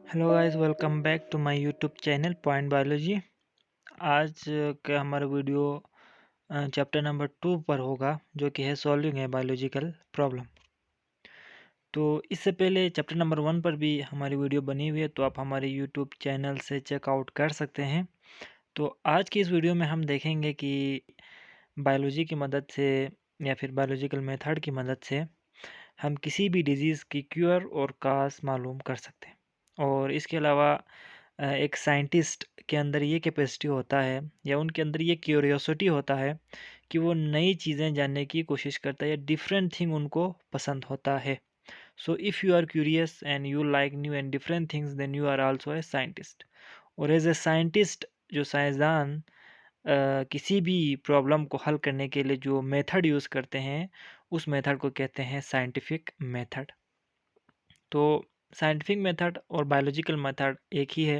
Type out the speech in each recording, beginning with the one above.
Hello guys, welcome back to my YouTube channel point biology. आज का हमारा video chapter number 2 पर होगा, जो कि है सॉल्विंग है बायोलॉजिकल प्रॉब्लम। तो इससे पहले चैप्टर नंबर 1 पर भी हमारी वीडियो बनी हुई है, तो आप हमारे यूट्यूब चैनल से चेकआउट कर सकते हैं। तो आज की इस वीडियो में हम देखेंगे कि बायोलॉजी की मदद से या फिर बायोलॉजिकल मेथड की मदद से हम किसी भी डिजीज़ की क्योर और काज मालूम कर सकते हैं। और इसके अलावा एक साइंटिस्ट के अंदर ये कैपेसिटी होता है या उनके अंदर ये क्यूरियोसिटी होता है कि वो नई चीज़ें जानने की कोशिश करता है या डिफरेंट थिंग उनको पसंद होता है। So if you are curious and you like new and different things then you are also a scientist. और एज ए साइंटिस्ट, जो साइंसदान किसी भी प्रॉब्लम को हल करने के लिए जो मेथड यूज़ करते हैं, उस मेथड को कहते हैं साइंटिफिक मेथड। तो साइंटिफिक मेथड और बायोलॉजिकल मेथड एक ही है।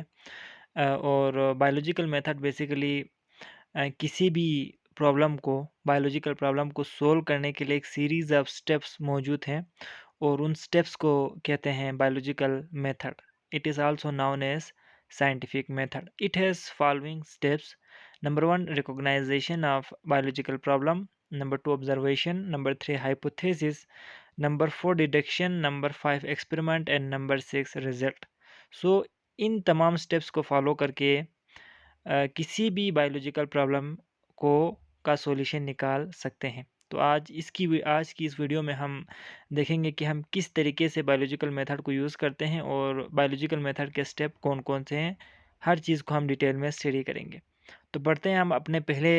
और बायोलॉजिकल मेथड बेसिकली किसी भी प्रॉब्लम को बायोलॉजिकल प्रॉब्लम को सोल्व करने के लिए एक सीरीज ऑफ स्टेप्स मौजूद हैं, और उन स्टेप्स को कहते हैं biological method. It is also known as scientific method. It has following steps. Number 1, recognition of biological problem. Number 2, observation. Number 3, hypothesis. Number 4, deduction. Number 5, experiment. And number 6, result. So इन तमाम steps को follow करके किसी भी biological problem को का solution निकाल सकते हैं। तो आज की इस वीडियो में हम देखेंगे कि हम किस तरीके से बायोलॉजिकल मेथड को यूज़ करते हैं और बायोलॉजिकल मेथड के स्टेप कौन-कौन से हैं, हर चीज़ को हम डिटेल में स्टडी करेंगे। तो बढ़ते हैं हम अपने पहले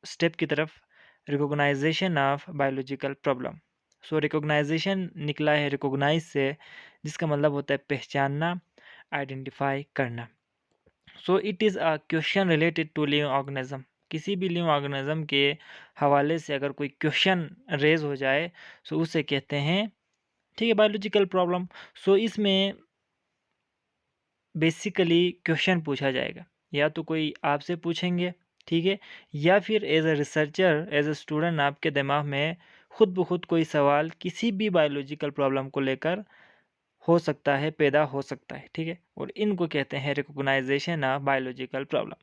स्टेप की तरफ, recognition of biological problem. So recognition निकला है रिकॉग्नाइज से, जिसका मतलब होता है पहचानना, आइडेंटिफाई करना। So it is a question related to living organism. किसी भी लिविंग ऑर्गेनिज्म के हवाले से अगर कोई क्वेश्चन रेज हो जाए, सो उसे कहते हैं, ठीक है, बायोलॉजिकल प्रॉब्लम। सो इसमें बेसिकली क्वेश्चन पूछा जाएगा, या तो कोई आपसे पूछेंगे, ठीक है, या फिर as a researcher, as a student आपके दिमाग में खुद ब खुद कोई सवाल किसी भी बायोलॉजिकल प्रॉब्लम को लेकर हो सकता है, पैदा हो सकता है, ठीक है। और इनको कहते हैं रिकॉग्नाइजेशन ऑफ बायोलॉजिकल प्रॉब्लम।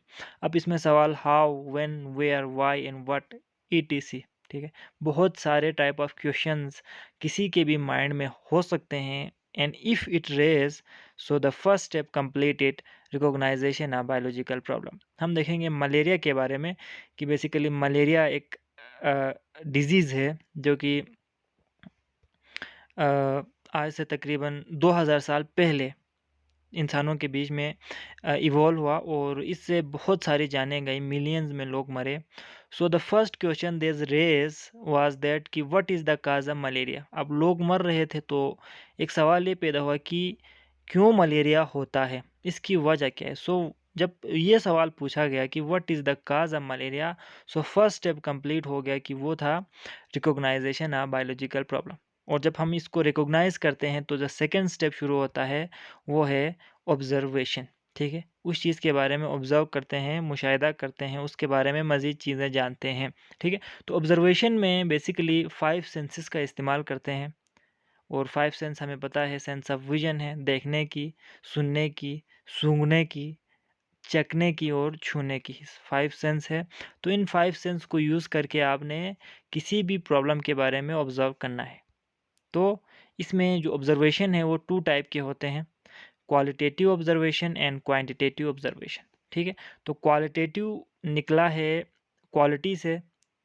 अब इसमें सवाल how, when, where, why and what, ETC, ठीक है। बहुत सारे टाइप ऑफ क्वेश्चंस किसी के भी माइंड में हो सकते हैं, and if it raise, so the first step completed recognition of biological problem. हम देखेंगे मलेरिया के बारे में कि बेसिकली मलेरिया एक डिजीज़ है जो कि अ, आज से तकरीबन 2000 साल पहले इंसानों के बीच में इवॉल्व हुआ, और इससे बहुत सारी जानें गई, मिलियंस में लोग मरे। सो द फर्स्ट क्वेश्चन देज रेज वाज दैट कि what is the cause of malaria. अब लोग मर रहे थे, तो एक सवाल ये पैदा हुआ कि क्यों मलेरिया होता है, इसकी वजह क्या है। सो जब ये सवाल पूछा गया कि what is the cause of malaria, so first step complete हो गया कि वो था रिकॉग्नाइजेशन ऑफ बायोलॉजिकल प्रॉब्लम। और जब हम इसको रिकॉग्नाइज करते हैं, तो जो सेकेंड स्टेप शुरू होता है वो है ऑब्जर्वेशन, ठीक है। उस चीज़ के बारे में ऑब्ज़र्व करते हैं, मुशाहिदा करते हैं, उसके बारे में मज़ीद चीज़ें जानते हैं, ठीक है। तो ऑब्ज़र्वेशन में बेसिकली 5 सेंसेस का इस्तेमाल करते हैं, और 5 सेंस हमें पता है, सेंस ऑफ विज़न है, देखने की, सुनने की, सूंघने की, चखने की और छूने की, 5 सेंस है। तो इन 5 सेंस को यूज़ करके आपने किसी भी प्रॉब्लम के बारे में ऑब्ज़र्व करना है। तो इसमें जो ऑब्ज़र्वेशन है वो 2 टाइप के होते हैं, qualitative observation and quantitative observation, ठीक है। तो क्वालिटेटिव निकला है क्वालिटी से,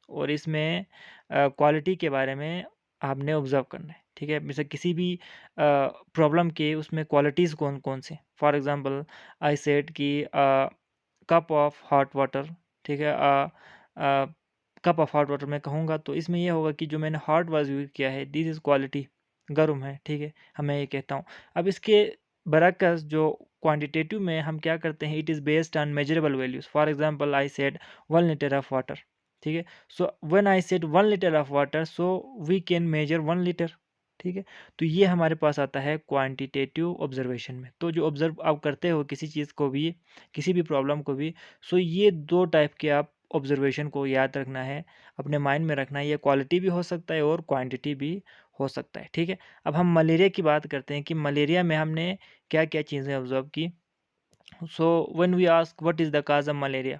और इसमें क्वालिटी के बारे में आपने ऑब्जर्व करना है, ठीक है। जैसे किसी भी प्रॉब्लम के उसमें क्वालिटीज़ कौन कौन से, फॉर एग्जांपल आई सेड कि कप ऑफ हॉट वाटर, ठीक है। कप ऑफ हॉट वाटर मैं कहूँगा, तो इसमें यह होगा कि जो मैंने हॉट वर्ड यूज़ किया है, दिस इज़ क्वालिटी, गर्म है, ठीक है, मैं ये कहता हूँ। अब इसके बरअक्स जो क्वांटिटेटिव में हम क्या करते हैं, it is based on measurable values. For example I said 1 litre of water, ठीक है। So when I said 1 litre of water, so we can measure 1 litre, ठीक है। तो ये हमारे पास आता है क्वांटिटेटिव ऑब्जर्वेशन में। तो जो ऑब्जर्व आप करते हो किसी चीज़ को भी, किसी भी प्रॉब्लम को भी, सो ये 2 टाइप के आप ऑब्जर्वेशन को याद रखना है, अपने माइंड में रखना है। ये क्वालिटी भी हो सकता है और क्वांटिटी भी हो सकता है। ठीक है, अब हम मलेरिया की बात करते हैं कि मलेरिया में हमने क्या क्या चीज़ें ऑब्जर्व की। So when we ask what is the cause of malaria,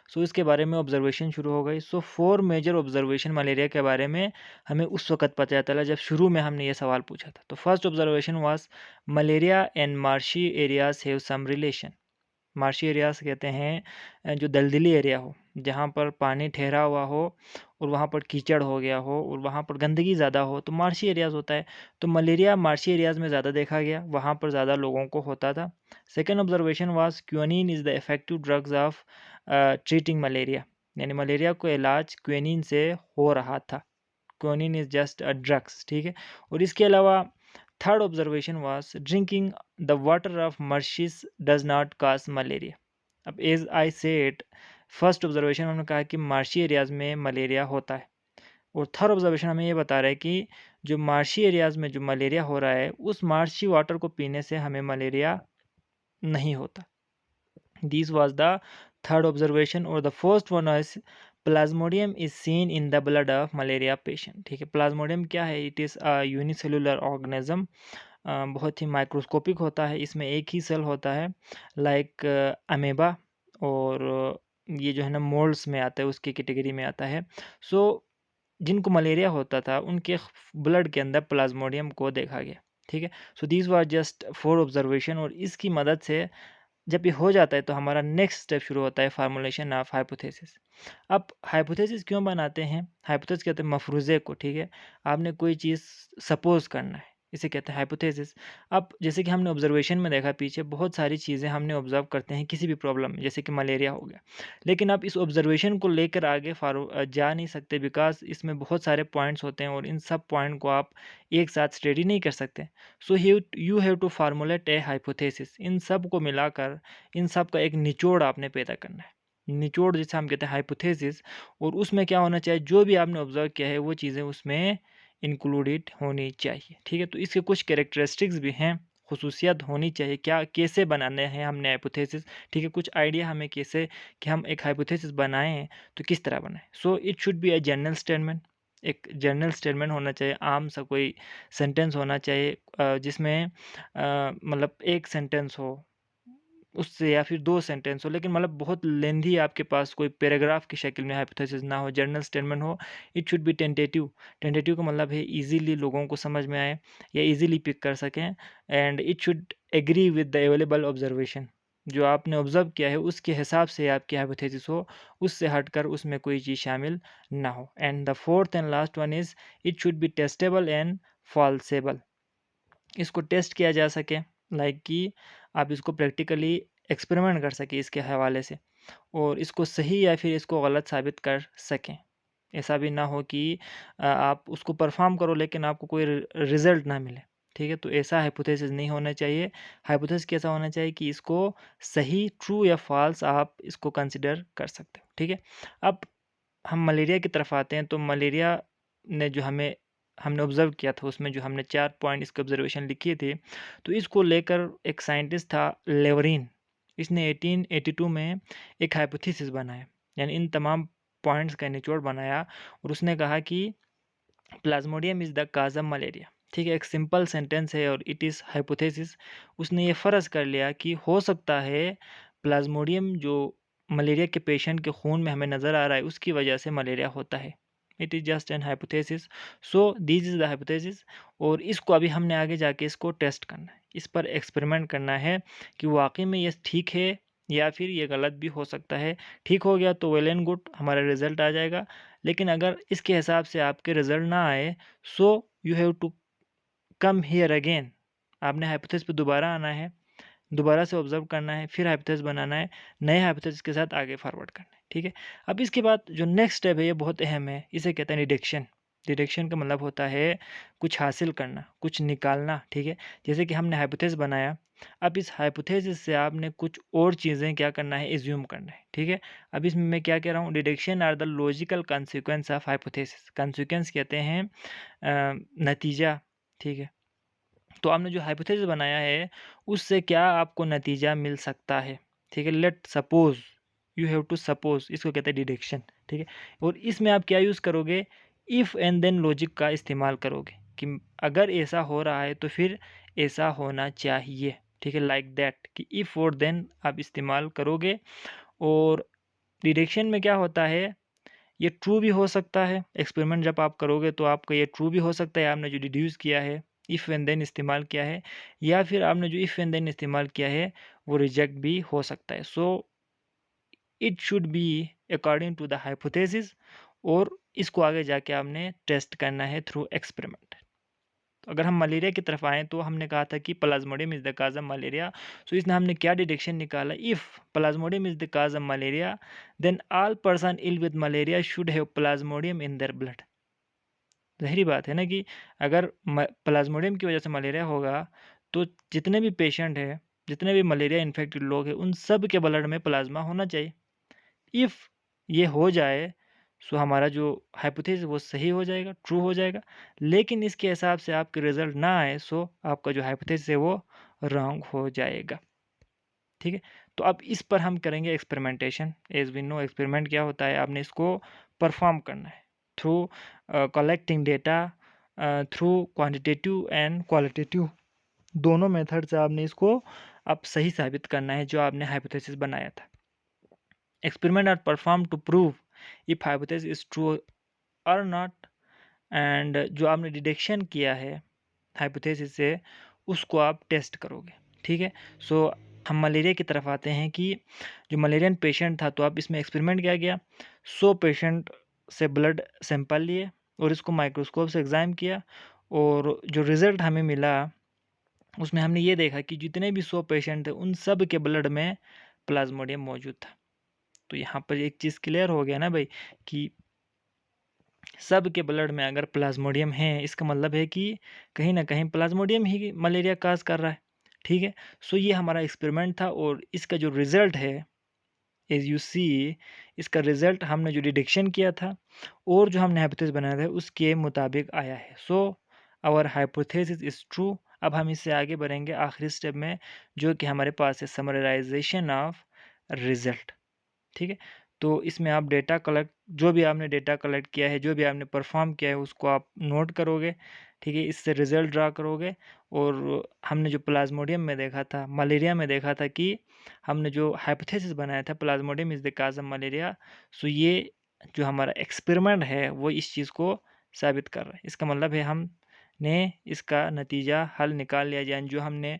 so इसके बारे में ऑब्जर्वेशन शुरू हो गई। सो 4 मेजर ऑब्जर्वेशन मलेरिया के बारे में हमें उस वक्त पता चला जब शुरू में हमने ये सवाल पूछा था। तो first observation was malaria and marshy areas have some relation. Marshy areas कहते हैं जो दलदली एरिया हो, जहाँ पर पानी ठहरा हुआ हो और वहाँ पर कीचड़ हो गया हो और वहाँ पर गंदगी ज़्यादा हो, तो मार्शी एरियाज होता है। तो मलेरिया मार्शी एरियाज में ज़्यादा देखा गया, वहाँ पर ज़्यादा लोगों को होता था। Second observation was quinine is the effective drugs of treating malaria, यानी मलेरिया को इलाज क्विनीन से हो रहा था। Quinine is just a drugs. ठीक है, और इसके अलावा third observation was drinking the water of marshes does not cause malaria. अब as I said, first observation हमने कहा कि मार्शी एरियाज में मलेरिया होता है, और थर्ड ऑब्जर्वेशन हमें ये बता रहा है कि जो मार्शी एरियाज में जो मलेरिया हो रहा है, उस मार्शी वाटर को पीने से हमें मलेरिया नहीं होता। This was the third observation. और the first one is plasmodium is seen in the blood of malaria patient. ठीक है, प्लाज्मोडियम क्या है? It is a unicellular organism, बहुत ही माइक्रोस्कोपिक होता है, इसमें एक ही सेल होता है, लाइक अमेबा, और ये जो है ना मोल्ड्स में आता है, उसकी कैटेगरी में आता है। सो जिनको मलेरिया होता था उनके ब्लड के अंदर प्लाज्मोडियम को देखा गया। ठीक है, so this was just 4 observation, और इसकी मदद से जब ये हो जाता है तो हमारा नेक्स्ट स्टेप शुरू होता है, फार्मूलेशन ऑफ हाइपोथेसिस। अब हाइपोथेसिस क्यों बनाते हैं? हाइपोथेसिस कहते हैं मफरूज़े को। ठीक है, आपने कोई चीज़ सपोज करना है, इसे कहते हैं हाइपोथेसिस। अब जैसे कि हमने ऑब्जर्वेशन में देखा, पीछे बहुत सारी चीज़ें हमने ऑब्जर्व करते हैं किसी भी प्रॉब्लम में, जैसे कि मलेरिया हो गया, लेकिन आप इस ऑब्जर्वेशन को लेकर आगे जा नहीं सकते, बिकॉज इसमें बहुत सारे पॉइंट्स होते हैं और इन सब पॉइंट को आप एक साथ स्टडी नहीं कर सकते। So you have to formulate a hypothesis. इन सब को मिलाकर इन सब का एक निचोड़ आपने पैदा करना है, निचोड़ जिसे हम कहते हैं हाइपोथेसिस। और उसमें क्या होना चाहिए, जो भी आपने ऑब्जर्व किया है वो चीज़ें उसमें इंक्लूडेड होनी चाहिए। ठीक है, तो इसके कुछ कैरेक्टरिस्टिक्स भी हैं, खसूसियत होनी चाहिए, क्या कैसे बनाने हैं हमने हाइपोथेसिस। ठीक है, कुछ आइडिया हमें कैसे कि हम एक हाइपोथेसिस बनाएं तो किस तरह बनाएं। सो it should be a general statement, एक जनरल स्टेटमेंट होना चाहिए, आम सा कोई सेंटेंस होना चाहिए, जिसमें मतलब एक सेंटेंस हो उससे, या फिर 2 सेंटेंस हो, लेकिन मतलब बहुत लेंथी आपके पास कोई पैराग्राफ की शक्ल में हाइपोथेसिस ना हो, जनरल स्टेटमेंट हो। It should B tentative. Tentative का मतलब है इजीली लोगों को समझ में आए या इजीली पिक कर सकें, and it should agree with the available observation. जो आपने ऑब्जर्व किया है उसके हिसाब से आपकी हाइपोथेसिस हो, उससे हटकर उसमें कोई चीज़ शामिल ना हो। And the fourth and last one is it should be testable and falsifiable. इसको टेस्ट किया जा सके, लाइक कि आप इसको प्रैक्टिकली एक्सपेरिमेंट कर सकें इसके हवाले से, और इसको सही या फिर इसको गलत साबित कर सकें। ऐसा भी ना हो कि आप उसको परफॉर्म करो लेकिन आपको कोई रिजल्ट ना मिले। ठीक है, तो ऐसा हाइपोथेसिस नहीं होना चाहिए। हाइपोथेसिस कैसा होना चाहिए कि इसको सही, ट्रू या फॉल्स आप इसको कंसिडर कर सकते हो। ठीक है, अब हम मलेरिया की तरफ आते हैं। तो मलेरिया ने जो हमने ऑब्ज़र्व किया था, उसमें जो हमने 4 पॉइंट इसके ऑब्ज़र्वेशन लिखे थे, तो इसको लेकर एक साइंटिस्ट था लेवरिन, इसने 1882 में एक हाइपोथेसिस बनाया, यानी इन तमाम पॉइंट्स का निचोड़ बनाया, और उसने कहा कि plasmodium is the cause of malaria. ठीक है, एक सिंपल सेंटेंस है और इट इज़ हाइपोथेसिस। उसने ये फ़र्ज़ कर लिया कि हो सकता है प्लाज्मोडियम जो मलेरिया के पेशेंट के खून में हमें नज़र आ रहा है उसकी वजह से मलेरिया होता है। It is just an hypothesis. So this is the hypothesis, और इसको अभी हमने आगे जाके इसको टेस्ट करना है, इस पर एक्सपेरिमेंट करना है कि वाकई में ये ठीक है या फिर ये गलत भी हो सकता है। ठीक हो गया तो वेल एंड गुड, हमारा रिज़ल्ट आ जाएगा। लेकिन अगर इसके हिसाब से आपके रिज़ल्ट ना आए, so you have to come here again. आपने हाइपोथेसिस पे दोबारा आना है, दोबारा से ऑब्जर्व करना है, फिर हाइपोथेसिस बनाना है, नए हाइपोथेसिस के साथ आगे फॉरवर्ड करना है। ठीक है, अब इसके बाद जो नेक्स्ट स्टेप है ये बहुत अहम है, इसे कहते हैं डिडक्शन। डिडक्शन का मतलब होता है कुछ हासिल करना, कुछ निकालना। ठीक है, जैसे कि हमने हाइपोथेसिस बनाया, अब इस हाइपोथेसिस से आपने कुछ और चीज़ें क्या करना है, एज्यूम करना है। ठीक है, अब इसमें मैं क्या कह रहा हूँ, deduction are the logical consequence of hypothesis. Consequence कहते हैं नतीजा। ठीक है, तो आपने जो हाइपोथेसिस बनाया है उससे क्या आपको नतीजा मिल सकता है। ठीक है, let suppose, you have to suppose, इसको कहते हैं डिडक्शन। ठीक है, और इसमें आप क्या यूज़ करोगे, इफ़ एंड देन लॉजिक का इस्तेमाल करोगे कि अगर ऐसा हो रहा है तो फिर ऐसा होना चाहिए, ठीक है, लाइक दैट, कि इफ़ और देन आप इस्तेमाल करोगे। और डिडक्शन में क्या होता है, ये ट्रू भी हो सकता है, एक्सपेरिमेंट जब आप करोगे तो आपका ये ट्रू भी हो सकता है, आपने जो डिड्यूस किया है, इफ़ एंड देन इस्तेमाल किया है, या फिर आपने जो इफ़ एंड देन इस्तेमाल किया है वो रिजेक्ट भी हो सकता है। So it should be according to the hypothesis, और इसको आगे जाके आपने टेस्ट करना है थ्रू एक्सपेरिमेंट। तो अगर हम मलेरिया की तरफ आएँ तो हमने कहा था कि plasmodium is the cause of malaria. So इसमें हमने क्या डिडक्शन निकाला, if plasmodium is the cause of malaria then all person ill with malaria should have plasmodium in their blood. ज़ाहिर बात है ना कि अगर प्लाज्मोडियम की वजह से मलेरिया होगा तो जितने भी पेशेंट हैं, जितने भी मलेरिया इन्फेक्टेड लोग हैं, उन सब के ब्लड में प्लाज्मा होना चाहिए। इफ़ ये हो जाए सो हमारा जो हाइपोथेसिस वो सही हो जाएगा, ट्रू हो जाएगा। लेकिन इसके हिसाब से आपके रिज़ल्ट ना आए सो आपका जो हाइपोथेसिस है वो रॉन्ग हो जाएगा, ठीक है। तो अब इस पर हम करेंगे experimentation. As we know experiment क्या होता है, आपने इसको परफॉर्म करना है through collecting data, through quantitative and qualitative, दोनों मेथड से आपने इसको अब सही साबित करना है जो आपने हाइपोथेसिस बनाया था। Experiment are perform to prove if hypothesis is true और नॉट। एंड जो आपने डिडक्शन किया है हाइपोथेसिस से उसको आप टेस्ट करोगे, ठीक है। सो हम मलेरिया की तरफ आते हैं कि जो मलेरियन पेशेंट था तो आप इसमें एक्सपेरिमेंट किया गया, 100 पेशेंट से ब्लड सैंपल लिए और इसको माइक्रोस्कोप से एग्जाम किया, और जो रिज़ल्ट हमें मिला उसमें हमने ये देखा कि जितने भी 100 पेशेंट थे उन सब के ब्लड में प्लाज्मोडियम मौजूद था। तो यहाँ पर एक चीज़ क्लियर हो गया ना भाई कि सब के ब्लड में अगर प्लाज्मोडियम है इसका मतलब है कि कहीं ना कहीं प्लाज्मोडियम ही मलेरिया काज कर रहा है, ठीक है। सो ये हमारा एक्सपेरिमेंट था और इसका जो रिज़ल्ट है एज यू सी, इसका रिज़ल्ट हमने जो डिडक्शन किया था और जो हमने हाइपोथेसिस बनाया था उसके मुताबिक आया है। So our hypothesis is true. अब हम इससे आगे बढ़ेंगे आखिरी स्टेप में जो कि हमारे पास है समराइजेशन ऑफ रिज़ल्ट, ठीक है। तो इसमें आप डेटा कलेक्ट, जो भी आपने डेटा कलेक्ट किया है, जो भी आपने परफॉर्म किया है उसको आप नोट करोगे, ठीक है, इससे रिज़ल्ट ड्रा करोगे। और हमने जो प्लाज्मोडियम में देखा था, मलेरिया में देखा था कि हमने जो हाइपोथेसिस बनाया था plasmodium is the cause of malaria, so ये जो हमारा एक्सपेरिमेंट है वो इस चीज़ को साबित कर रहा है। इसका मतलब है हमने इसका नतीजा हल निकाल लिया, यानी जो हमने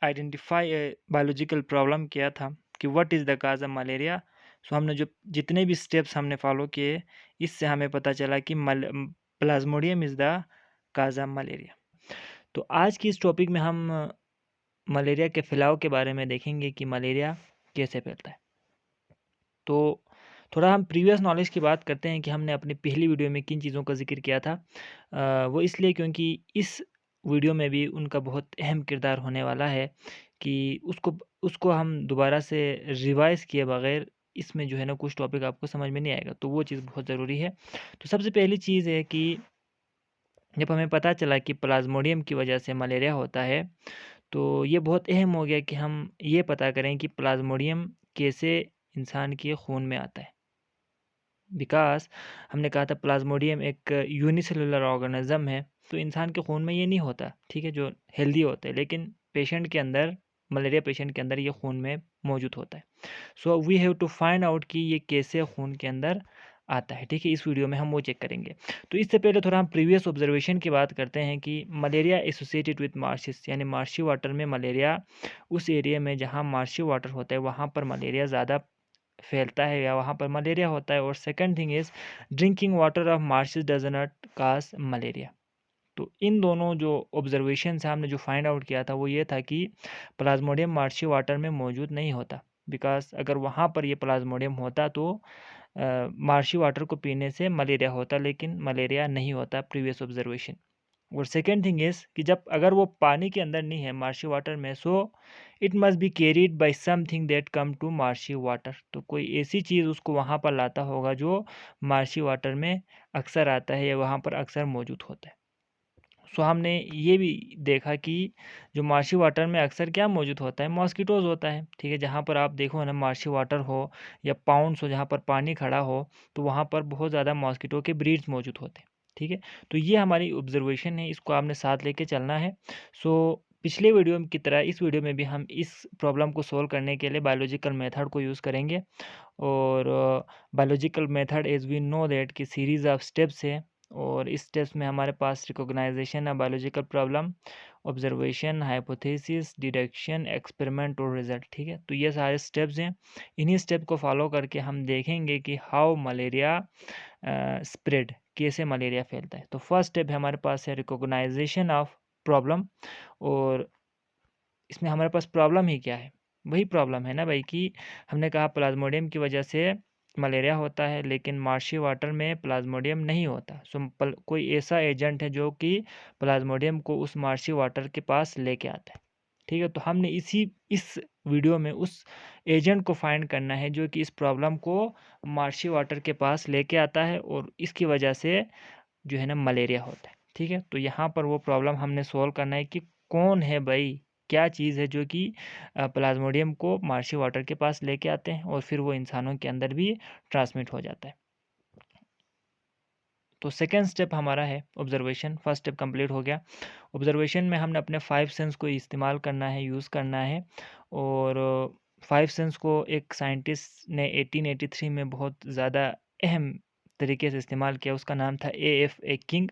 आइडेंटिफाई बायोलॉजिकल प्रॉब्लम किया था कि what is the cause of malaria. So हमने जो जितने भी स्टेप्स हमने फॉलो किए इससे हमें पता चला कि plasmodium is the cause of malaria. तो आज की इस टॉपिक में हम मलेरिया के फैलाव के बारे में देखेंगे कि मलेरिया कैसे फैलता है। तो थोड़ा हम प्रीवियस नॉलेज की बात करते हैं कि हमने अपनी पहली वीडियो में किन चीज़ों का जिक्र किया था। वो इसलिए क्योंकि इस वीडियो में भी उनका बहुत अहम किरदार होने वाला है कि उसको उसको हम दोबारा से रिवाइज़ किए बगैर इसमें जो है ना कुछ टॉपिक आपको समझ में नहीं आएगा, तो वो चीज़ बहुत ज़रूरी है। तो सबसे पहली चीज़ है कि जब हमें पता चला कि प्लाज्मोडियम की वजह से मलेरिया होता है तो ये बहुत अहम हो गया कि हम ये पता करें कि प्लाज्मोडियम कैसे इंसान के खून में आता है। बिकॉज़ हमने कहा था प्लाज्मोडियम एक यूनिसेलुलर ऑर्गेनिज़्म है, तो इंसान के खून में ये नहीं होता, ठीक है, जो हेल्दी होता है, लेकिन पेशेंट के अंदर, मलेरिया पेशेंट के अंदर ये खून में मौजूद होता है। So we have to find out कि ये कैसे खून के अंदर आता है, ठीक है, इस वीडियो में हम वो चेक करेंगे। तो इससे पहले थोड़ा हम प्रीवियस ऑब्जर्वेशन की बात करते हैं कि मलेरिया एसोसिएटेड विद मार्शिस, यानी मार्शी वाटर में मलेरिया, उस एरिया में जहाँ मार्शी वाटर होता है वहाँ पर मलेरिया ज़्यादा फैलता है या वहाँ पर मलेरिया होता है। और second thing is drinking water of marches does not cause malaria. तो इन दोनों जो ऑब्जर्वेशन से हमने जो फाइंड आउट किया था वो ये था कि प्लाज्मोडियम मार्शी वाटर में मौजूद नहीं होता, बिकॉज अगर वहाँ पर ये प्लाज्मोडियम होता तो मार्शी वाटर को पीने से मलेरिया होता, लेकिन मलेरिया नहीं होता, प्रीवियस ऑब्जर्वेशन। और सेकेंड थिंग इज़ कि जब अगर वो पानी के अंदर नहीं है मार्शी वाटर में, so it must be carried by something that come to marshy water, तो कोई ऐसी चीज़ उसको वहाँ पर लाता होगा जो मार्शी वाटर में अक्सर आता है या वहाँ पर अक्सर मौजूद होता है। सो हमने ये भी देखा कि जो मार्शी वाटर में अक्सर क्या मौजूद होता है, मॉस्किटोज़ होता है, ठीक है। जहाँ पर आप देखो ना मार्शी वाटर हो या पाउंड्स हो जहाँ पर पानी खड़ा हो तो वहाँ पर बहुत ज़्यादा मॉस्किटो के ब्रीड्स मौजूद होते हैं, ठीक है। तो ये हमारी ऑब्जर्वेशन है, इसको आपने साथ लेके चलना है। सो पिछले वीडियो की तरह इस वीडियो में भी हम इस प्रॉब्लम को सॉल्व करने के लिए बायोलॉजिकल मेथड को यूज़ करेंगे। और biological method as we know that कि सीरीज़ ऑफ स्टेप्स है, और इस स्टेप्स में हमारे पास recognization of biological problem, observation, hypothesis, deduction, experiment और रिजल्ट। ठीक है, तो ये सारे स्टेप्स हैं। इन्हीं स्टेप को फॉलो करके हम देखेंगे कि हाउ मलेरिया स्प्रेड, कैसे मलेरिया फैलता है। तो फर्स्ट स्टेप है हमारे पास है रिकॉग्नाइजेशन ऑफ प्रॉब्लम। और इसमें हमारे पास प्रॉब्लम ही क्या है? वही प्रॉब्लम है ना भाई कि हमने कहा प्लाज्मोडियम की वजह से मलेरिया होता है, लेकिन मार्शी वाटर में प्लाज्मोडियम नहीं होता। सो कोई ऐसा एजेंट है जो कि प्लाज्मोडियम को उस मार्शी वाटर के पास लेके आता है। ठीक है, तो हमने इस वीडियो में उस एजेंट को फाइंड करना है जो कि इस प्रॉब्लम को मार्शी वाटर के पास लेके आता है, और इसकी वजह से जो है ना मलेरिया होता है। ठीक है, तो यहाँ पर वो प्रॉब्लम हमने सॉल्व करना है कि कौन है भाई, क्या चीज़ है जो कि प्लाज्मोडियम को मार्शी वाटर के पास लेके आते हैं और फिर वो इंसानों के अंदर भी ट्रांसमिट हो जाता है। तो सेकेंड स्टेप हमारा है ऑब्जर्वेशन। फर्स्ट स्टेप कंप्लीट हो गया। ऑब्जर्वेशन में हमने अपने 5 सेंस को इस्तेमाल करना है, यूज़ करना है। और 5 सेंस को एक साइंटिस्ट ने 1883 में बहुत ज़्यादा अहम तरीके से इस्तेमाल किया। उसका नाम था A.F. किंग।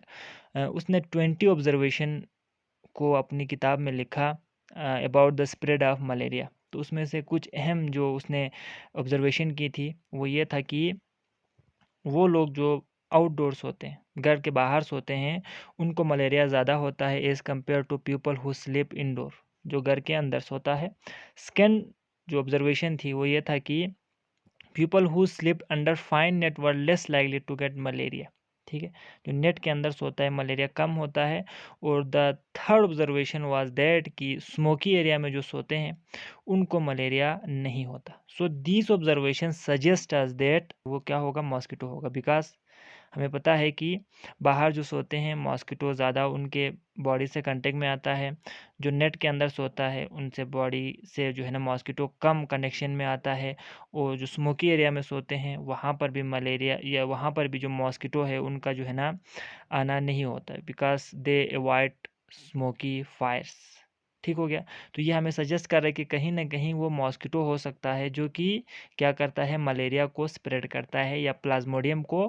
उसने 20 ऑब्जर्वेशन को अपनी किताब में लिखा about the spread of malaria. तो उसमें से कुछ अहम जो उसने ऑब्जर्वेशन की थी वो ये था कि वो लोग जो आउटडोर्स होते हैं, घर के बाहर सोते हैं, उनको मलेरिया ज़्यादा होता है as compare to people who sleep indoor, जो घर के अंदर सोता है। सेकेंड जो ऑब्जर्वेशन थी वो ये था कि people who sleep under fine net were less likely to get malaria. ठीक है, जो नेट के अंदर सोता है मलेरिया कम होता है। और the third observation was that कि स्मोकी एरिया में जो सोते हैं उनको मलेरिया नहीं होता। So this observation suggest us that वो क्या होगा, मॉस्किटो होगा। बिकॉज हमें पता है कि बाहर जो सोते हैं मॉस्किटो ज़्यादा उनके बॉडी से कांटेक्ट में आता है। जो नेट के अंदर सोता है उनसे बॉडी से जो है ना मॉस्किटो कम कनेक्शन में आता है। और जो स्मोकी एरिया में सोते हैं वहाँ पर भी मलेरिया या वहाँ पर भी जो मॉस्किटो है उनका जो है ना आना नहीं होता है, because they avoid smoky fires. ठीक हो गया। तो ये हमें सजेस्ट कर रहा है कि कहीं ना कहीं वो मॉस्किटो हो सकता है जो कि क्या करता है, मलेरिया को स्प्रेड करता है या प्लाज्मोडियम को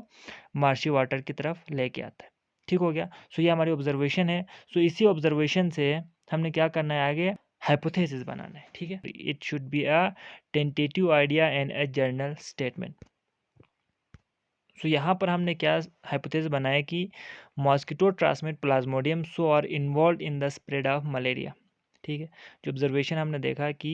मार्शी वाटर की तरफ लेके आता है। ठीक हो गया। सो ये हमारी ऑब्जर्वेशन है। सो इसी ऑब्जर्वेशन से हमने क्या करना है, आगे हाइपोथेसिस बनाना है। ठीक है, it should be a tentative idea and a general statement. So यहाँ पर हमने क्या हाइपोथेसिस बनाया कि mosquito transmit plasmodium so are involved in the spread of malaria. ठीक है, जो ऑब्जर्वेशन हमने देखा कि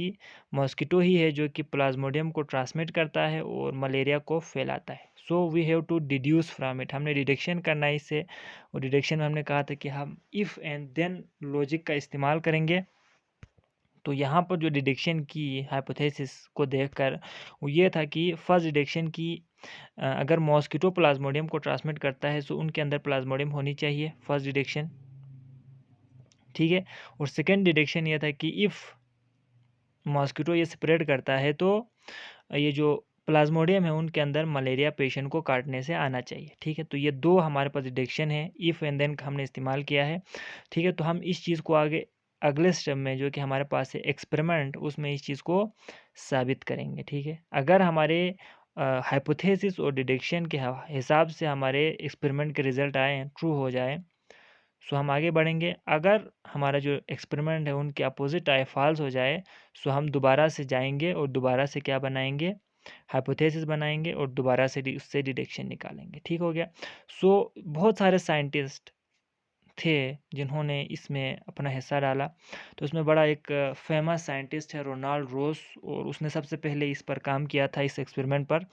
मॉस्किटो ही है जो कि प्लाज्मोडियम को ट्रांसमिट करता है और मलेरिया को फैलाता है। So we have to deduce from it, हमने डिडक्शन करना है इससे। और डिडक्शन में हमने कहा था कि हम इफ़ एंड देन लॉजिक का इस्तेमाल करेंगे। तो यहाँ पर जो डिडक्शन की हाइपोथेसिस को देखकर वो ये था कि फर्स्ट डिडक्शन की अगर मॉस्किटो प्लाज्मोडियम को ट्रांसमिट करता है तो उनके अंदर प्लाज्मोडियम होनी चाहिए, फर्स्ट डिडक्शन। ठीक है, और सेकेंड डिडक्शन ये था कि इफ़ मॉस्किटो ये स्प्रेड करता है तो ये जो प्लाज्मोडियम है उनके अंदर मलेरिया पेशेंट को काटने से आना चाहिए। ठीक है, तो ये दो हमारे पास डिडक्शन है, इफ़ एंड देन का हमने इस्तेमाल किया है। ठीक है, तो हम इस चीज़ को आगे अगले स्टेप में जो कि हमारे पास है एक्सपेरिमेंट, उसमें इस चीज़ को साबित करेंगे। ठीक है, अगर हमारे हाइपोथेसिस और डिडक्शन के हिसाब से हमारे एक्सपेरिमेंट के रिजल्ट आए ट्रू हो जाए सो हम आगे बढ़ेंगे। अगर हमारा जो एक्सपेरिमेंट है उनके अपोजिट आए, फॉल्स हो जाए, सो हम दोबारा से जाएंगे और दोबारा से क्या बनाएंगे, हाइपोथेसिस बनाएंगे और दोबारा से उससे डिडक्शन निकालेंगे। ठीक हो गया। सो बहुत सारे साइंटिस्ट थे जिन्होंने इसमें अपना हिस्सा डाला। तो उसमें बड़ा एक फेमस साइंटिस्ट है रोनाल्ड रोस, और उसने सबसे पहले इस पर काम किया था, इस एक्सपेरिमेंट पर,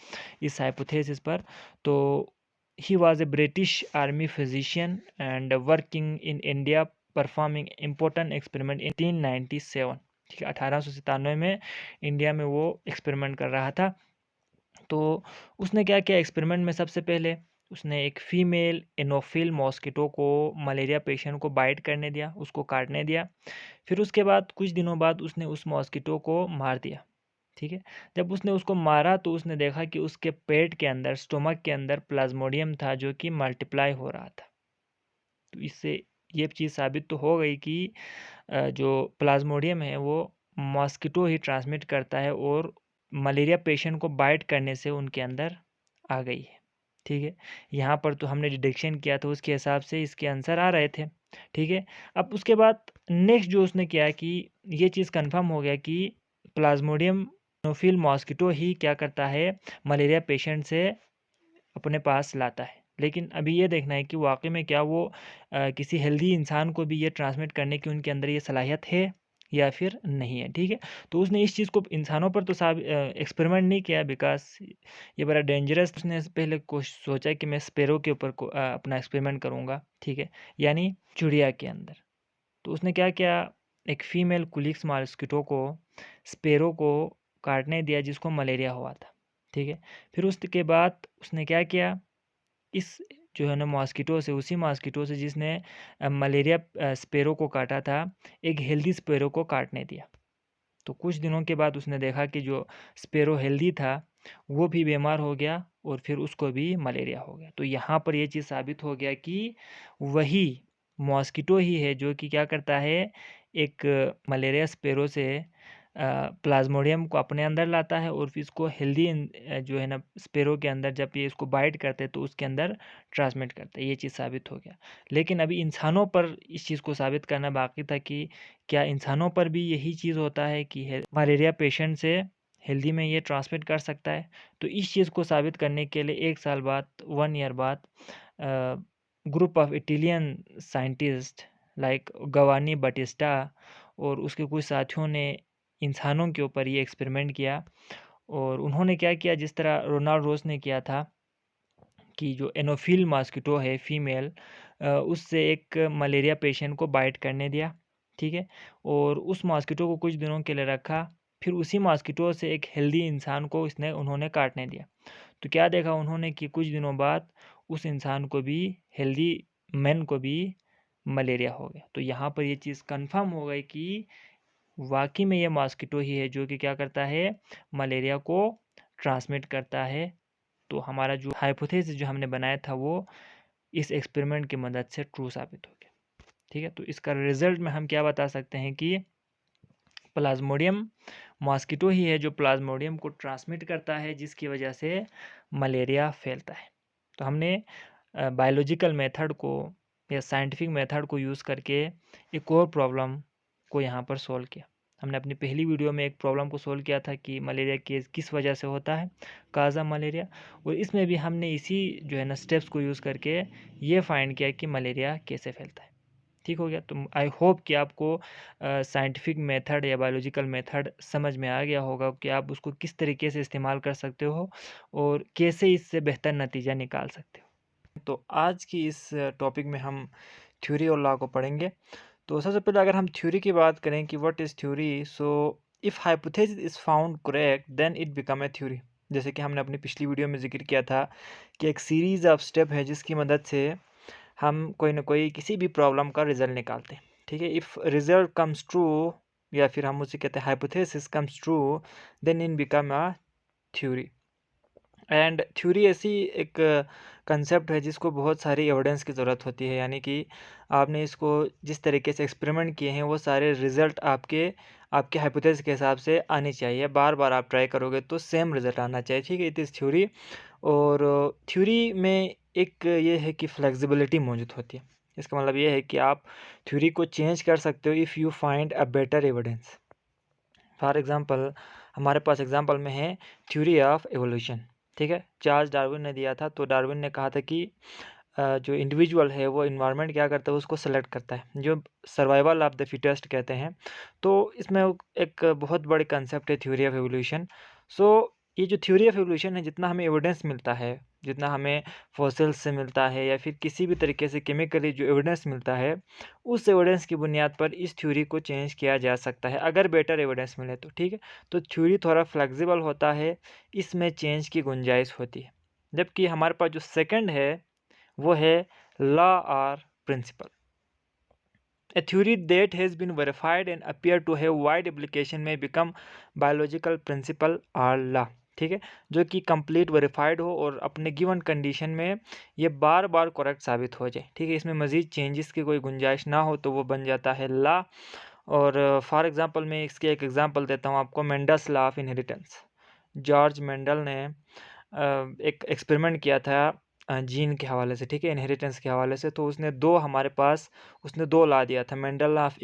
इस हाइपोथेसिस पर। तो he was a British army physician and working in India performing important experiment in 1897। ठीक है, 1897 में इंडिया में वो एक्सपेरिमेंट कर रहा था। तो उसने क्या किया एक्सपेरिमेंट में, सबसे पहले उसने एक फीमेल एनोफिल मॉस्किटो को मलेरिया पेशेंट को बाइट करने दिया, उसको काटने दिया। फिर उसके बाद कुछ दिनों बाद उसने उस मॉस्किटो को मार दिया। ठीक है, जब उसने उसको मारा तो उसने देखा कि उसके पेट के अंदर, स्टोमक के अंदर प्लाज्मोडियम था जो कि मल्टीप्लाई हो रहा था। तो इससे ये चीज़ साबित तो हो गई कि जो प्लाज्मोडियम है वो मॉस्किटो ही ट्रांसमिट करता है और मलेरिया पेशेंट को बाइट करने से उनके अंदर आ गई है। ठीक है, यहाँ पर तो हमने डिडक्शन किया था उसके हिसाब से इसके आंसर आ रहे थे। ठीक है, अब उसके बाद नेक्स्ट जो उसने किया कि ये चीज़ कंफर्म हो गया कि प्लाज्मोडियम एनोफिल मॉस्किटो ही क्या करता है, मलेरिया पेशेंट से अपने पास लाता है। लेकिन अभी ये देखना है कि वाक़ई में क्या वो किसी हेल्दी इंसान को भी ये ट्रांसमिट करने की उनके अंदर ये सलाहियत है या फिर नहीं है। ठीक है, तो उसने इस चीज़ को इंसानों पर तो एक्सपेरिमेंट नहीं किया बिकॉज़ ये बड़ा डेंजरस। उसने पहले सोचा कि मैं स्पैरो के ऊपर अपना एक्सपेरिमेंट करूँगा। ठीक है, यानी चिड़िया के अंदर। तो उसने क्या किया, एक फ़ीमेल कुलिक्स मॉस्किटो को स्पैरो को काटने दिया जिसको मलेरिया हुआ था। ठीक है, फिर उसके बाद उसने क्या किया, इस जो है ना मॉस्किटो से, उसी मॉस्किटो से जिसने मलेरिया स्पैरो को काटा था, एक हेल्दी स्पैरो को काटने दिया। तो कुछ दिनों के बाद उसने देखा कि जो स्पैरो हेल्दी था वो भी बीमार हो गया और फिर उसको भी मलेरिया हो गया। तो यहाँ पर ये चीज़ साबित हो गया कि वही मॉस्किटो ही है जो कि क्या करता है, एक मलेरिया स्पैरो से प्लाज्मोडियम को अपने अंदर लाता है और फिर इसको हेल्दी जो है ना स्पैरो के अंदर जब ये इसको बाइट करते हैं तो उसके अंदर ट्रांसमिट करता है। ये चीज़ साबित हो गया। लेकिन अभी इंसानों पर इस चीज़ को साबित करना बाकी था कि क्या इंसानों पर भी यही चीज़ होता है कि मलेरिया पेशेंट से हेल्दी में ये ट्रांसमिट कर सकता है। तो इस चीज़ को साबित करने के लिए 1 साल बाद, 1 ईयर बाद group of Italian scientist like Giovanni Battista और उसके कुछ साथियों ने इंसानों के ऊपर ये एक्सपेरिमेंट किया। और उन्होंने क्या किया, जिस तरह रोनाल्ड रोस ने किया था कि जो एनोफिल मॉस्किटो है फीमेल, उससे एक मलेरिया पेशेंट को बाइट करने दिया। ठीक है, और उस मॉस्किटो को कुछ दिनों के लिए रखा, फिर उसी मॉस्किटो से एक हेल्दी इंसान को उन्होंने काटने दिया। तो क्या देखा उन्होंने कि कुछ दिनों बाद उस इंसान को भी, हेल्दी मैन को भी मलेरिया हो गया। तो यहाँ पर ये चीज़ कंफर्म हो गई कि वाकई में ये मॉस्किटो ही है जो कि क्या करता है, मलेरिया को ट्रांसमिट करता है। तो हमारा जो हाइपोथेसिस जो हमने बनाया था वो इस एक्सपेरिमेंट की मदद से ट्रू साबित हो गया। ठीक है, तो इसका रिजल्ट में हम क्या बता सकते हैं कि प्लाज्मोडियम मॉस्किटो ही है जो प्लाज्मोडियम को ट्रांसमिट करता है जिसकी वजह से मलेरिया फैलता है। तो हमने बायोलॉजिकल मेथड को या साइंटिफिक मेथड को यूज़ करके एक और प्रॉब्लम को यहाँ पर सॉल्व किया। हमने अपनी पहली वीडियो में एक प्रॉब्लम को सॉल्व किया था कि मलेरिया किस वजह से होता है, काज़ा मलेरिया, और इसमें भी हमने इसी जो है ना स्टेप्स को यूज़ करके ये फाइंड किया कि मलेरिया कैसे फैलता है। ठीक हो गया। तो आई होप कि आपको साइंटिफिक मेथड या बायोलॉजिकल मेथड समझ में आ गया होगा कि आप उसको किस तरीके से इस्तेमाल कर सकते हो और कैसे इससे बेहतर नतीजा निकाल सकते हो। तो आज की इस टॉपिक में हम थ्योरी और लॉ को पढ़ेंगे। तो सबसे पहले अगर हम थ्योरी की बात करें कि what is theory, so if hypothesis is found correct then it become a theory. जैसे कि हमने अपनी पिछली वीडियो में जिक्र किया था कि एक सीरीज़ ऑफ स्टेप है जिसकी मदद से हम कोई ना कोई किसी भी प्रॉब्लम का रिजल्ट निकालते हैं। ठीक है, इफ़ रिजल्ट कम्स ट्रू या फिर हम उसे कहते हैं hypothesis comes true then in become a theory. And theory ऐसी एक कंसेप्ट है जिसको बहुत सारी एविडेंस की ज़रूरत होती है, यानी कि आपने इसको जिस तरीके से एक्सपेरिमेंट किए हैं वो सारे रिज़ल्ट आपके आपके हाइपोथेसिस के हिसाब से आने चाहिए। बार बार आप ट्राई करोगे तो सेम रिज़ल्ट आना चाहिए। ठीक है, इट इज़ थ्योरी। और थ्योरी में एक ये है कि फ्लेक्सिबिलिटी मौजूद होती है। इसका मतलब ये है कि आप थ्योरी को चेंज कर सकते हो if you find a better evidence. For example हमारे पास एग्जांपल में है थ्योरी ऑफ एवोल्यूशन। ठीक है, चार्ल्स डार्विन ने दिया था। तो डार्विन ने कहा था कि जो इंडिविजुअल है वो इन्वायरमेंट क्या करता है, उसको सेलेक्ट करता है, जो सर्वाइवल ऑफ द फिटेस्ट कहते हैं। तो इसमें एक बहुत बड़ी कंसेप्ट है थ्योरी ऑफ एवोल्यूशन। सो ये जो थ्योरी ऑफ एवोल्यूशन है, जितना हमें एविडेंस मिलता है, जितना हमें फॉसिल्स से मिलता है या फिर किसी भी तरीके से केमिकली जो एविडेंस मिलता है, उस एविडेंस की बुनियाद पर इस थ्योरी को चेंज किया जा सकता है अगर बेटर एविडेंस मिले तो। ठीक है, तो थ्योरी थोड़ा फ्लेक्सिबल होता है, इसमें चेंज की गुंजाइश होती है। जबकि हमारे पास जो सेकंड है वो है लॉ और principal. A theory that has been verified and appear to have wide application may become biological principle or law। ठीक है, जो कि कंप्लीट वेरीफाइड हो और अपने गिवन कंडीशन में ये बार बार करेक्ट साबित हो जाए। ठीक है, इसमें मज़ीद चेंजेस की कोई गुंजाइश ना हो तो वो बन जाता है लॉ। और फॉर एग्जांपल मैं इसके एक एग्जांपल देता हूँ आपको, Mendel's law of inheritance. George Mendel ने एक एक्सपेरिमेंट किया था जीन के हवाले से, ठीक है, इनहेरिटेंस के हवाले से। तो उसने दो लॉ दिया था, Mendel law of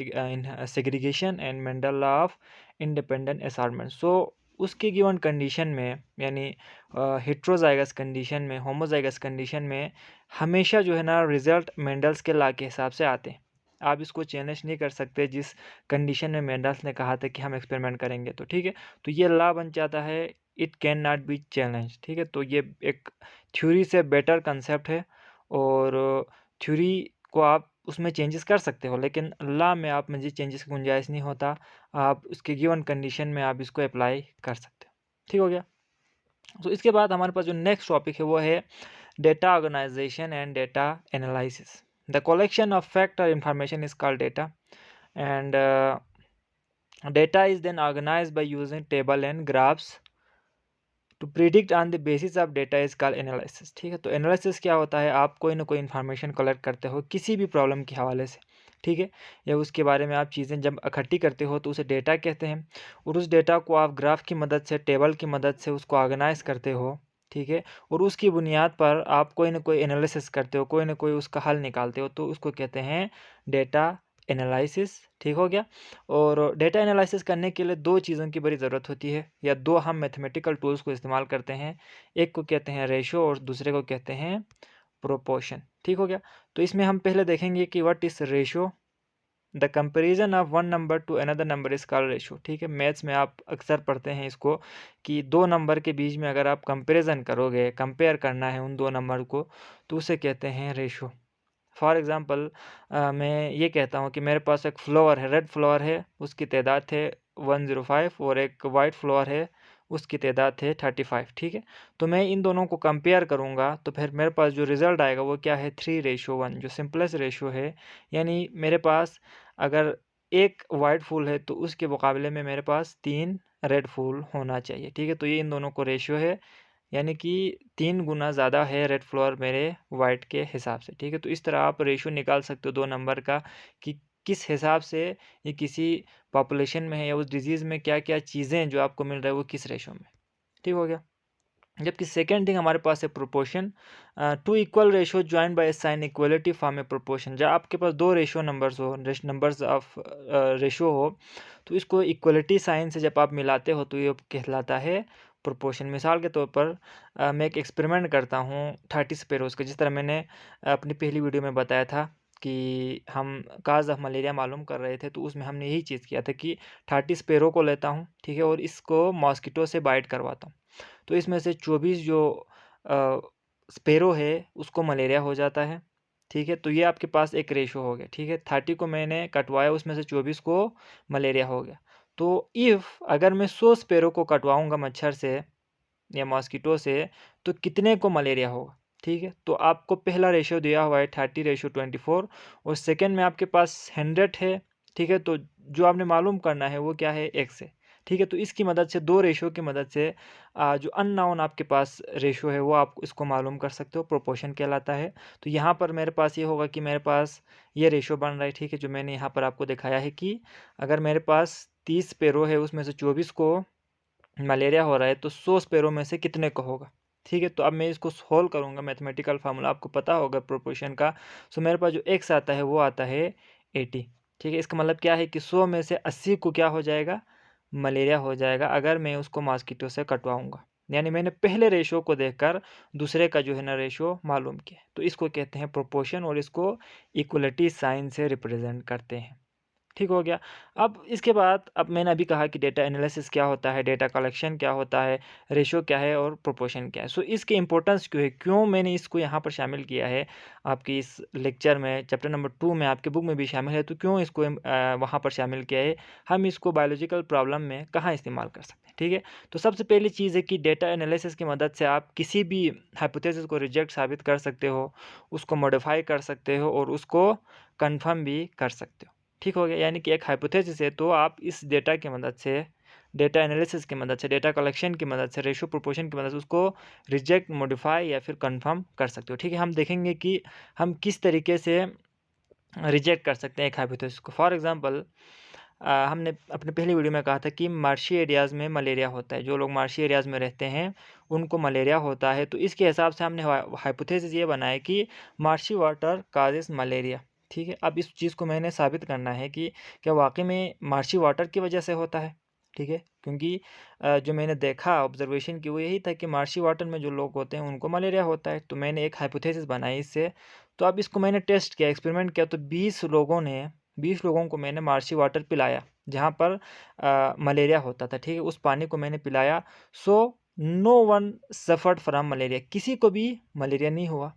segregation and Mendel law of independent assortment. So उसके गिवन कंडीशन में, यानी हेट्रोजाइगस कंडीशन में, होमोजाइगस कंडीशन में हमेशा जो है ना रिजल्ट मेंडल्स के लॉ के हिसाब से आते हैं। आप इसको चैलेंज नहीं कर सकते जिस कंडीशन में मेंडल्स ने कहा था कि हम एक्सपेरिमेंट करेंगे। तो ठीक है, तो ये लॉ बन जाता है, it can not be challenge. ठीक है, तो ये एक थ्योरी से बेटर कंसेप्ट है, और थ्योरी को आप उसमें चेंजेस कर सकते हो, लेकिन लॉ में आप मज़ीद चेंजेस की गुंजाइश नहीं होता। आप उसके गिवन कंडीशन में आप इसको अप्लाई कर सकते हो। ठीक हो गया। तो इसके बाद हमारे पास जो नेक्स्ट टॉपिक है वो है data organisation and data analysis. The collection of fact और information is called data, and data is then organized by using table and graphs to predict on the basis of data is called analysis। ठीक है, तो analysis क्या होता है, आप कोई ना कोई इन्फॉर्मेशन कलेक्ट करते हो किसी भी प्रॉब्लम के हवाले से, ठीक है, या उसके बारे में आप चीज़ें जब इकट्ठी करते हो तो उसे डेटा कहते हैं, और उस डेटा को आप ग्राफ की मदद से, टेबल की मदद से उसको ऑर्गेनाइज करते हो। ठीक है, और उसकी बुनियाद पर आप कोई ना कोई एनालिसिस करते हो, कोई ना कोई उसका हल निकालते हो, तो उसको कहते हैं डेटा एनालिसिस। ठीक हो गया। और डेटा एनालिसिस करने के लिए दो चीज़ों की बड़ी ज़रूरत होती है, या दो हम मैथमेटिकल टूल्स को इस्तेमाल करते हैं। एक को कहते हैं रेशो और दूसरे को कहते हैं प्रोपोर्शन। ठीक हो गया। तो इसमें हम पहले देखेंगे कि what is ratio. The comparison of one number two another number is called ratio. ठीक है, मैथ्स में आप अक्सर पढ़ते हैं इसको, कि दो नंबर के बीच में अगर आप कंपेरिजन करोगे, कंपेयर करना है उन दो नंबर को, तो उसे कहते हैं रेशो। फॉर एग्ज़ाम्पल मैं ये कहता हूँ कि मेरे पास एक फ्लावर है, रेड फ्लावर है, उसकी तादाद है 105, और एक वाइट फ्लावर है, उसकी तादाद है 35। ठीक है, तो मैं इन दोनों को कंपेयर करूँगा तो फिर मेरे पास जो रिज़ल्ट आएगा वो क्या है, 3:1, जो सिंपलेस्ट रेशो है। यानी मेरे पास अगर एक वाइट फूल है तो उसके मुकाबले में मेरे पास 3 रेड फूल होना चाहिए। ठीक है, तो ये इन दोनों को रेशियो है, यानी कि 3 गुना ज़्यादा है रेड फ्लावर मेरे वाइट के हिसाब से। ठीक है, तो इस तरह आप रेशो निकाल सकते हो दो नंबर का, कि किस हिसाब से ये किसी पॉपुलेशन में है, या उस डिजीज़ में क्या क्या चीज़ें जो आपको मिल रहा है वो किस रेशो में। ठीक हो गया। जबकि सेकेंड थिंग हमारे पास है proportion. Two equal ratio join by sign equality form a proportion. जब आपके पास दो रेशो नंबर्स हो, नंबर्स ऑफ रेशो हो, तो इसको इक्वलिटी साइन से जब आप मिलाते हो तो ये कहलाता है प्रोपोर्शन। मिसाल के तौर पर मैं एक एक्सपेरिमेंट करता हूँ 30 स्पेरोज़ का, जिस तरह मैंने अपनी पहली वीडियो में बताया था कि हम काज ऑफ मलेरिया मालूम कर रहे थे, तो उसमें हमने यही चीज़ किया था कि 30 स्पेरो को लेता हूँ, ठीक है, और इसको मॉस्किटो से बाइट करवाता हूँ। तो इसमें से 24 जो स्पेरो है उसको मलेरिया हो जाता है। ठीक है, तो ये आपके पास एक रेशो हो गया। ठीक है, 30 को मैंने कटवाया, उसमें से 24 को मलेरिया हो गया। तो अगर मैं 100 स्पेरो को कटवाऊँगा मच्छर से या मॉस्किटो से, तो कितने को मलेरिया होगा। ठीक है, तो आपको पहला रेशियो दिया हुआ है 30:24, और सेकंड में आपके पास 100 है। ठीक है, तो जो आपने मालूम करना है वो क्या है, x है। ठीक है, तो इसकी मदद से, दो रेशियो की मदद से जो अननोन आपके पास रेशियो है वो आप इसको मालूम कर सकते हो, प्रोपोर्शन कहलाता है। तो यहाँ पर मेरे पास ये होगा कि मेरे पास ये रेशियो बन रहा है। ठीक है, जो मैंने यहाँ पर आपको दिखाया है कि अगर मेरे पास 30 पेरो है, उसमें से 24 को मलेरिया हो रहा है, तो 100 स्पेरो में से कितने को होगा। ठीक है, तो अब मैं इसको सोल्व करूँगा, मैथमेटिकल फार्मूला आपको पता होगा प्रोपोर्शन का। सो मेरे पास जो x आता है वो आता है 80। ठीक है, इसका मतलब क्या है कि 100 में से 80 को क्या हो जाएगा, मलेरिया हो जाएगा, अगर मैं उसको मॉस्किटो से कटवाऊँगा। यानी मैंने पहले रेशो को देखकर दूसरे का जो है ना रेशो मालूम किया। तो इसको कहते हैं प्रोपोर्शन, और इसको इक्वलिटी साइन से रिप्रेजेंट करते हैं। ठीक हो गया। अब इसके बाद, अब मैंने अभी कहा कि डेटा एनालिसिस क्या होता है, डेटा कलेक्शन क्या होता है, रेशो क्या है और प्रोपोर्शन क्या है। सो इसके इंपॉर्टेंस क्यों है, क्यों मैंने इसको यहाँ पर शामिल किया है आपकी इस लेक्चर में, चैप्टर नंबर 2 में, आपके बुक में भी शामिल है, तो क्यों इसको वहाँ पर शामिल किया है, हम इसको बायोलॉजिकल प्रॉब्लम में कहाँ इस्तेमाल कर सकते हैं। ठीक है, तो सबसे पहली चीज़ है कि डेटा एनालिसिस की मदद से आप किसी भी हाइपोथेसिस को रिजेक्ट साबित कर सकते हो, उसको मॉडिफाई कर सकते हो, और उसको कन्फर्म भी कर सकते हो। ठीक हो गया, यानी कि एक हाइपोथेसिस है तो आप इस डेटा की मदद से डेटा एनालिसिस की मदद से, डेटा कलेक्शन की मदद से, रेशो प्रोपोर्शन की मदद से उसको रिजेक्ट, मॉडिफाई या फिर कंफर्म कर सकते हो। ठीक है, हम देखेंगे कि हम किस तरीके से रिजेक्ट कर सकते हैं एक हाइपोथेसिस को। फॉर एग्जांपल हमने अपने पहली वीडियो में कहा था कि मार्शी एरियाज़ में मलेरिया होता है, जो लोग मार्शी एरियाज़ में रहते हैं उनको मलेरिया होता है। तो इसके हिसाब से हमने हाइपोथेसिस ये बनाया कि मार्शी वाटर काजेस मलेरिया। ठीक है, अब इस चीज़ को मैंने साबित करना है कि क्या वाकई में मार्शी वाटर की वजह से होता है। ठीक है, क्योंकि जो मैंने देखा, ऑब्जर्वेशन की, वो यही था कि मार्शी वाटर में जो लोग होते हैं उनको मलेरिया होता है। तो मैंने एक हाइपोथेसिस बनाई इससे। तो अब इसको मैंने टेस्ट किया, एक्सपेरिमेंट किया। तो 20 लोगों को मैंने मार्शी वाटर पिलाया जहाँ पर मलेरिया होता था। ठीक है, उस पानी को मैंने पिलाया। So no one suffered from malaria, किसी को भी मलेरिया नहीं हुआ।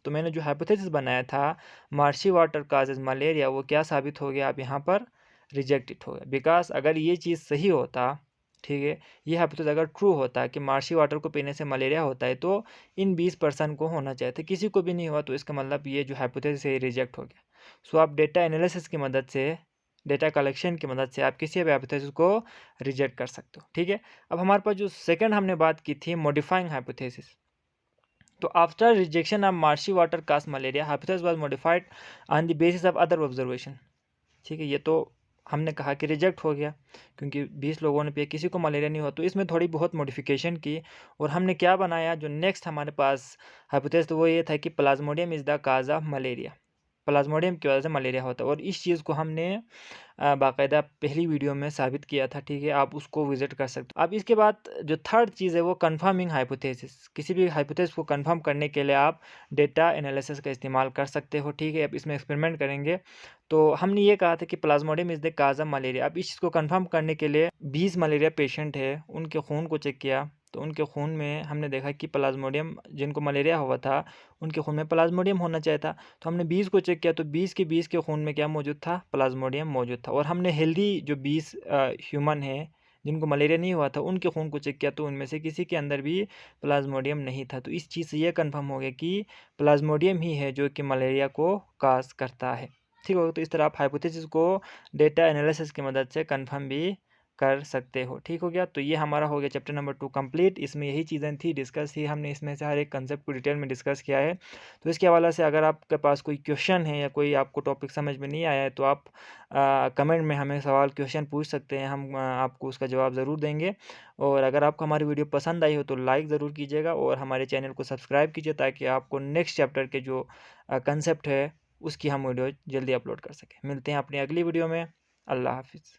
तो मैंने जो हाइपोथेसिस बनाया था मार्शी वाटर काजेज मलेरिया, वो क्या साबित हो गया, अब यहाँ पर रिजेक्टेड हो गया। बिकॉज अगर ये चीज़ सही होता, ठीक है, ये हाइपोथेसिस अगर ट्रू होता कि मार्शी वाटर को पीने से मलेरिया होता है, तो इन 20% को होना चाहिए था, किसी को भी नहीं हुआ। तो इसका मतलब ये जो हाइपोथेसिस है रिजेक्ट हो गया। सो आप डेटा एनालिसिस की मदद से, डेटा कलेक्शन की मदद से आप किसी भी हाइपोथेसिस को रिजेक्ट कर सकते हो। ठीक है, अब हमारे पास जो सेकंड हमने बात की थी मॉडिफाइंग हाइपोथेसिस। तो after rejection of marshy water caused malaria, hypothesis was modified on the basis of other observation. ठीक है, ये तो हमने कहा कि रिजेक्ट हो गया क्योंकि 20 लोगों ने पिया, किसी को मलेरिया नहीं हुआ। तो इसमें थोड़ी बहुत मॉडिफिकेशन की और हमने क्या बनाया, जो नेक्स्ट हमारे पास हाइपोथेसिस तो वो ये था कि plasmodium is the cause of malaria, Plasmodium की वजह से मलेरिया होता है। और इस चीज़ को हमने बाकायदा पहली वीडियो में साबित किया था। ठीक है, आप उसको विजिट कर सकते हो। अब इसके बाद जो थर्ड चीज़ है वो कंफर्मिंग हाइपोथेसिस। किसी भी हाइपोथेसिस को कंफर्म करने के लिए आप डेटा एनालिसिस का इस्तेमाल कर सकते हो। ठीक है, अब इसमें एक्सपेरिमेंट करेंगे। तो हमने ये कहा था कि plasmodium is the cause of malaria. अब इस चीज़ को कंफर्म करने के लिए 20 मलेरिया पेशेंट है, उनके खून को चेक किया। तो उनके खून में हमने देखा कि प्लाज्मोडियम, जिनको मलेरिया हुआ था उनके खून में प्लाज्मोडियम होना चाहिए था। तो हमने 20 को चेक किया, तो 20 के खून में क्या मौजूद था, प्लाज्मोडियम मौजूद था। और हमने हेल्दी जो 20 ह्यूमन है जिनको मलेरिया नहीं हुआ था उनके खून को चेक किया, तो उनमें से किसी के अंदर भी प्लाज्मोडियम नहीं था। तो इस चीज़ से ये कंफर्म हो गया कि प्लाज्मोडियम ही है जो कि मलेरिया को काज करता है। ठीक होगा, तो इस तरह आप हाइपोथेसिस को डेटा एनालिसिस की मदद से कंफर्म भी कर सकते हो। ठीक हो गया, तो ये हमारा हो गया चैप्टर नंबर 2 कंप्लीट। इसमें यही चीज़ें थी, डिस्कस थी हमने, इसमें से हर एक कंसेप्ट को डिटेल में डिस्कस किया है। तो इसके हवाले से अगर आपके पास कोई क्वेश्चन है या कोई आपको टॉपिक समझ में नहीं आया है तो आप कमेंट में हमें सवाल क्वेश्चन पूछ सकते हैं, हम आपको उसका जवाब ज़रूर देंगे। और अगर आपको हमारी वीडियो पसंद आई हो तो लाइक ज़रूर कीजिएगा और हमारे चैनल को सब्सक्राइब कीजिए ताकि आपको नेक्स्ट चैप्टर के जो कंसेप्ट है उसकी हम वीडियो जल्दी अपलोड कर सकें। मिलते हैं अपनी अगली वीडियो में। अल्लाह हाफिज़।